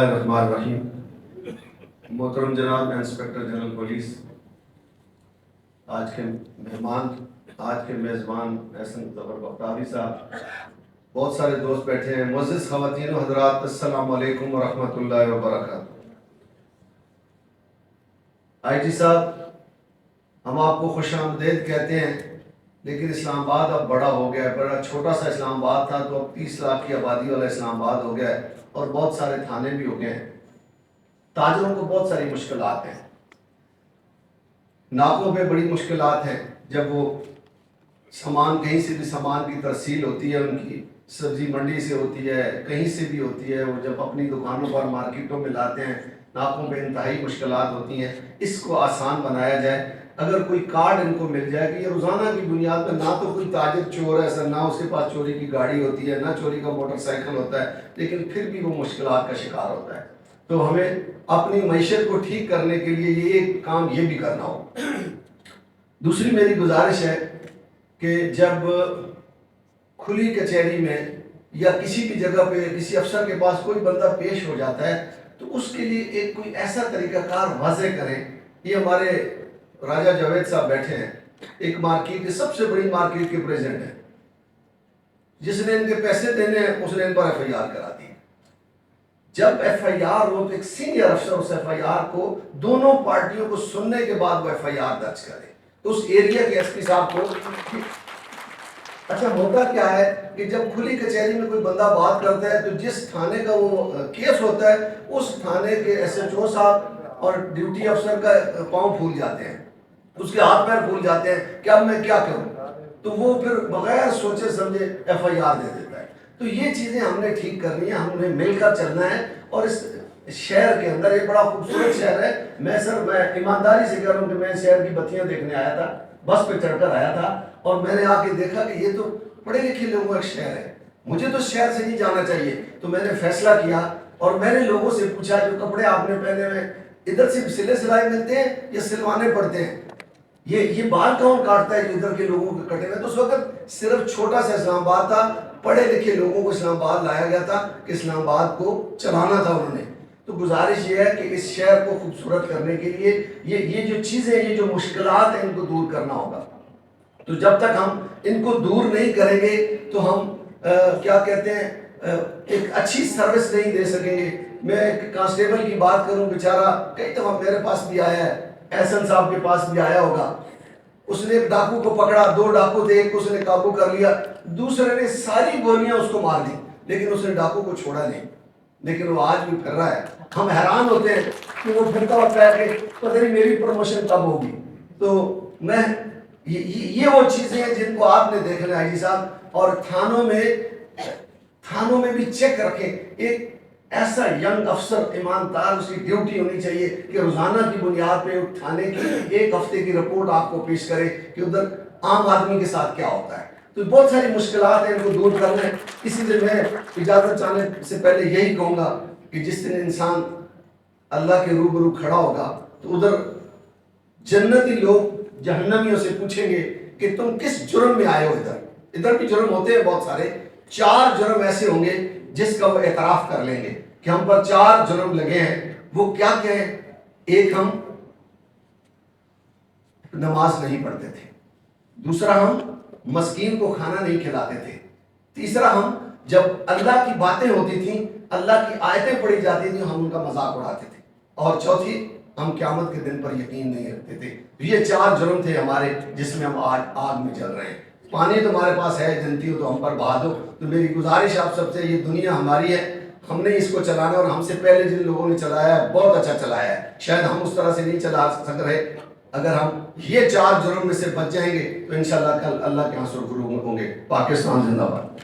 बिस्मिल्लाहिर्रहमानिर्रहीम। मोहतरम जनाब इंस्पेक्टर जनरल पुलिस, आज के मेहमान, आज के मेज़बान एहसन ज़फ़र बख्तारी साहब, बहुत सारे दोस्त बैठे हैं, मुअज़्ज़िज़ ख़वातीन व हज़रात, अस्सलामु अलैकुम व रहमतुल्लाहि व बरकातुहू। IG साहब, हम आपको खुशामदीद कहते हैं, लेकिन इस्लामाबाद अब बड़ा हो गया है। बड़ा छोटा सा इस्लामाबाद था तो अब 30 लाख की आबादी वाला इस्लामाबाद हो गया है और बहुत सारे थाने भी हो गए हैं। ताजरों को बहुत सारी मुश्किलात हैं, नाकों पे बड़ी मुश्किलात हैं। जब वो सामान, कहीं से भी सामान की तरसील होती है, उनकी सब्जी मंडी से होती है, कहीं से भी होती है, वो जब अपनी दुकानों पर मार्केटों में लाते हैं, नाकों पे इंतहाई मुश्किलात होती हैं। इसको आसान बनाया जाए। अगर कोई कार्ड इनको मिल जाए कि ये रोज़ाना की बुनियाद पर, ना तो कोई ताजिर चोर है सर, ना उसके पास चोरी की गाड़ी होती है, ना चोरी का मोटरसाइकिल होता है, लेकिन फिर भी वो मुश्किलात का शिकार होता है। तो हमें अपनी मईशत को ठीक करने के लिए ये काम ये भी करना हो। दूसरी मेरी गुजारिश है कि जब खुली कचहरी में या किसी भी जगह पे किसी अफसर के पास कोई बंदा पेश हो जाता है तो उसके लिए एक कोई ऐसा तरीक़ाकार वाज़े करें। ये हमारे राजा जावेद साहब बैठे हैं, एक मार्केट की सबसे बड़ी मार्केट के प्रेसिडेंट हैं, जिसने इनके पैसे देने हैं उसने इन पर FIR करा दी। जब FIR हो तो एक सीनियर अफसर उस FIR को, दोनों पार्टियों को सुनने के बाद वो FIR दर्ज करे। तो उस एरिया के SP साहब को, अच्छा होता क्या है कि जब खुली कचहरी में कोई बंदा बात करता है तो जिस थाने का वो केस होता है उस थाने के SHO साहब और ड्यूटी अफसर का पाँव फूल जाते हैं, उसके हाथ पैर फूल जाते हैं कि अब मैं क्या करूं। तो वो फिर बगैर सोचे समझे FIR दे देता है। तो ये चीज़ें हमने ठीक करनी है, हमने मिलकर चलना है। और इस शहर के अंदर एक बड़ा खूबसूरत शहर है। मैं ईमानदारी से कह रहा हूँ कि मैं शहर की बत्तियां देखने आया था, बस पे चढ़कर आया था और मैंने आके देखा कि ये तो पढ़े लिखे लोगों का शहर है, मुझे तो शहर से नहीं जाना चाहिए। तो मैंने फैसला किया और मैंने लोगों से पूछा, जो कपड़े आपने पहने हुए इधर से सिले सिलाई मिलते हैं या सिलवाने पड़ते हैं? ये बाल कौन काटता है जो इधर के लोगों के कटे हुए? तो उस वक्त सिर्फ छोटा सा इस्लामाबाद था, पढ़े लिखे लोगों को इस्लामाबाद लाया गया था कि इस्लामाबाद को चलाना था उन्होंने। तो गुजारिश ये है कि इस शहर को खूबसूरत करने के लिए ये जो चीज़ें, ये जो मुश्किलात हैं, इनको दूर करना होगा। तो जब तक हम इनको दूर नहीं करेंगे तो हम क्या कहते हैं, एक अच्छी सर्विस नहीं दे सकेंगे। मैं एक कांस्टेबल की बात करूं, बेचारा कई दफ़ा मेरे पास भी आया है, एहसन साहब के पास भी आया होगा। उसने एक डाकू को पकड़ा, 2 डाकू थे, एक को उसने काबू कर लिया, दूसरे ने सारी गोलियां उसको मार दी, लेकिन उसने डाकू को छोड़ा नहीं, लेकिन वो आज भी फिर रहा है। हम हैरान होते हैं कि वो फिरता होता है कि पता नहीं मेरी प्रमोशन कब होगी। तो मैं ये वो चीज़ें हैं जिनको आपने देखना है IG साहब। और थानों में भी चेक रखें। एक ऐसा यंग अफसर ईमानदार, उसकी ड्यूटी होनी चाहिए कि रोज़ाना की बुनियाद पे थाने की 1 हफ्ते की रिपोर्ट आपको पेश करे कि उधर आम आदमी के साथ क्या होता है। तो बहुत सारी मुश्किलात हैं, इनको दूर करना है। इसीलिए मैं इजाज़त चाहने से पहले यही कहूँगा कि जिस दिन इंसान अल्लाह के रूबरू खड़ा होगा तो उधर जन्नती लोग जहन्नमियों से पूछेंगे कि तुम किस जुर्म में आए हो। इधर भी जुर्म होते हैं बहुत सारे। 4 जुर्म ऐसे होंगे जिसका वो एतराफ़ कर लेंगे कि हम पर 4 जुर्म लगे हैं। वो क्या क्या है? एक, हम नमाज नहीं पढ़ते थे। दूसरा, हम मस्कीन को खाना नहीं खिलाते थे। तीसरा, हम जब अल्लाह की बातें होती थी, अल्लाह की आयतें पढ़ी जाती थी, हम उनका मजाक उड़ाते थे। और चौथी, हम क़यामत के दिन पर यकीन नहीं रखते थे। ये 4 जुर्म थे हमारे, जिसमें हम आज आग में जल रहे हैं। पानी तुम्हारे पास है, जनती हो तो हम पर बहा दो। तो मेरी गुजारिश आप सबसे, ये दुनिया हमारी है, हमने इसको चलाना, और हमसे पहले जिन लोगों ने चलाया है बहुत अच्छा चलाया है। शायद हम उस तरह से नहीं चला सक रहे। अगर हम ये 4 जुर्म में से बच जाएंगे तो इंशाल्लाह कल अल्लाह के यहाँ सुरखरू होंगे। पाकिस्तान जिंदाबाद।